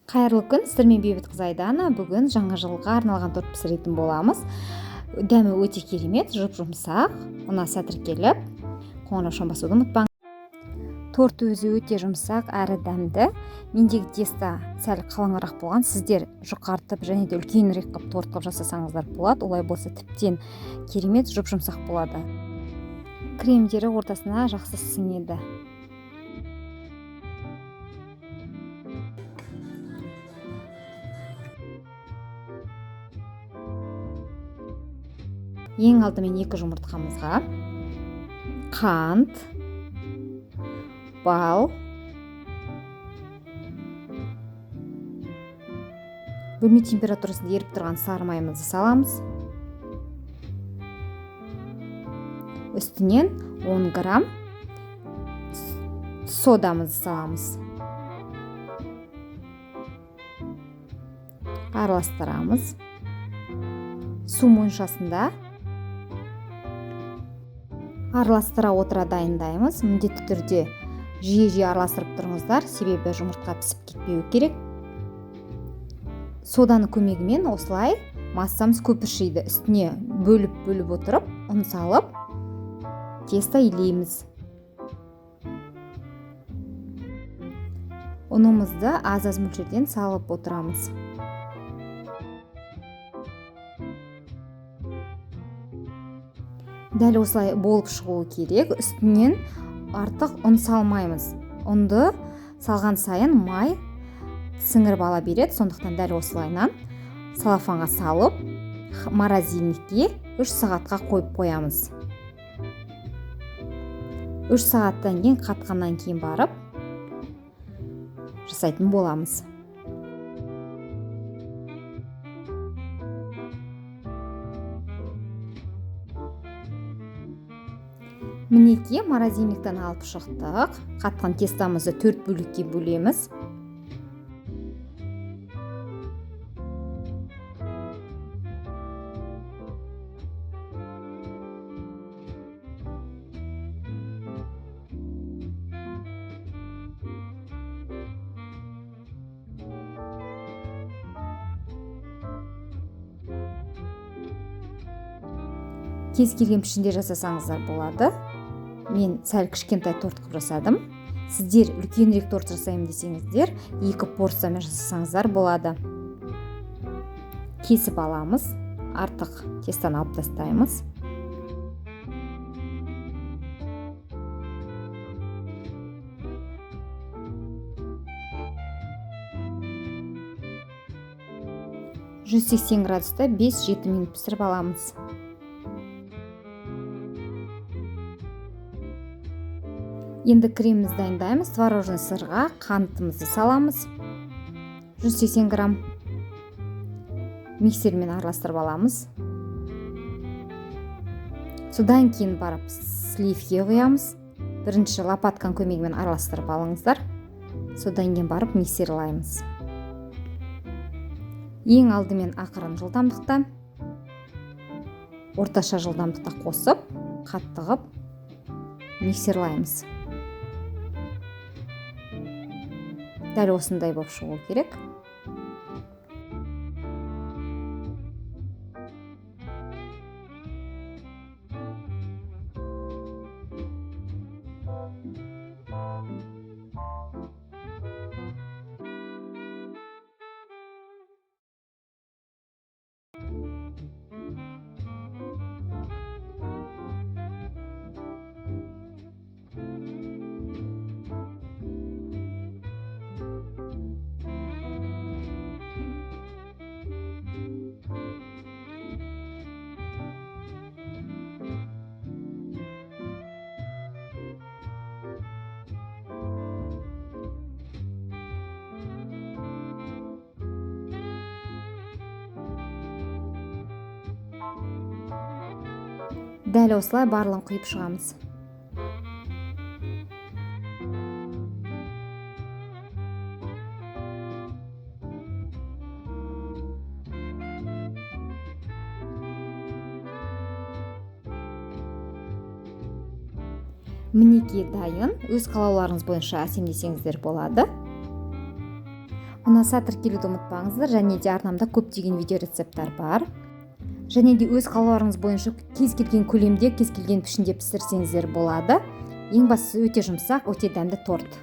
Қайырлы күн, сіздермен бейбіт қыз Айдана. Бүгін жаңа жылға арналған торт пісіретін боламыз. Дәмі өте керемет, жұп-жұмсақ, ұнаса тіркеліп, қоңыраушан басуды ұмытпаңыз. Торт өзі өте жұмсақ әрі дәмді. Мендегі тесто сәл қалыңырақ болған. Сіздер жұқартып және де үлкенірек қылып торт қылып жасасаңыздар болады. Олай болса тіптен керемет жұп-жұмсақ болады. Кремдері ортасына жақсы сіңеді. Ең алдымен 2 жұмыртқамызға қант, бал, бөлме температурасында еріп тұрған сары майымызды саламыз. Үстінен 10 грамм содамызды саламыз. Араластырамыз. Су моншасында араластыра отыра дайындаймыз. Міндетті түрде жиі араластырып тұрыңыздар, себебі жұмыртқа пісіп кетпеуі керек. Соданы көмегімен осылай массамыз көпіршиді. Үстіне бөліп отырып, ұн салып, тесто илейміз. Ұнымызды аз мөлшерден салып отырамыз. Дәл осылай болып шығуы керек. Үстінен артық ұн салмаймыз. Ұнды салған сайын май сіңіріп ала береді. Сондықтан дәл осылайнан салафанға салып, морозильникке 3 сағатқа қойып қоямыз. 3 сағаттан кейін қатқаннан кейін барып жасайтын боламыз. Мінеки морозильниктен алып шықтық. Қатқан тестамызды 4 бөлікке бөлеміз. Кез келген пішінде жасасаңыздар болады. Мен сәл кішкентай торт қылып жасадым. Сіздер үлкенірек торт жасаймын десеңіздер, 2 порциямен жасасаңыздар болады. Кесіп аламыз. Артық тестаны алып тастаймыз. градуста 5-7 минут пісіріп аламыз. Енді кремімізді дайындаймыз. Творожный сырға қантымызды саламыз. 180 грамм. Миксермен араластырып аламыз. Содан кейін барып сливке құямыз. Бірінші лопатканың көмегімен араластырып алыңыздар. Содан кейін барып миксерлаймыз. Ең алдымен ақырын жылдамдықта, орташа жылдамдықта қосып, қаттығып миксерлаймыз. Дәл осындай болып шығу керек. Дәл осылай барлығын құйып шығамыз. Мінеки дайын. Өз қалауларыңыз бойынша әсемдесеңіздер болады. Ұнаса тіркелуді ұмытпаңыздар, және де арнамда көптеген видео рецепттар бар. Және де өз қалауларыңыз бойынша кез келген көлемде, кез келген пішінде пісірсеңіздер болады. Ең бастысы өте жұмсақ, өте дәмді торт.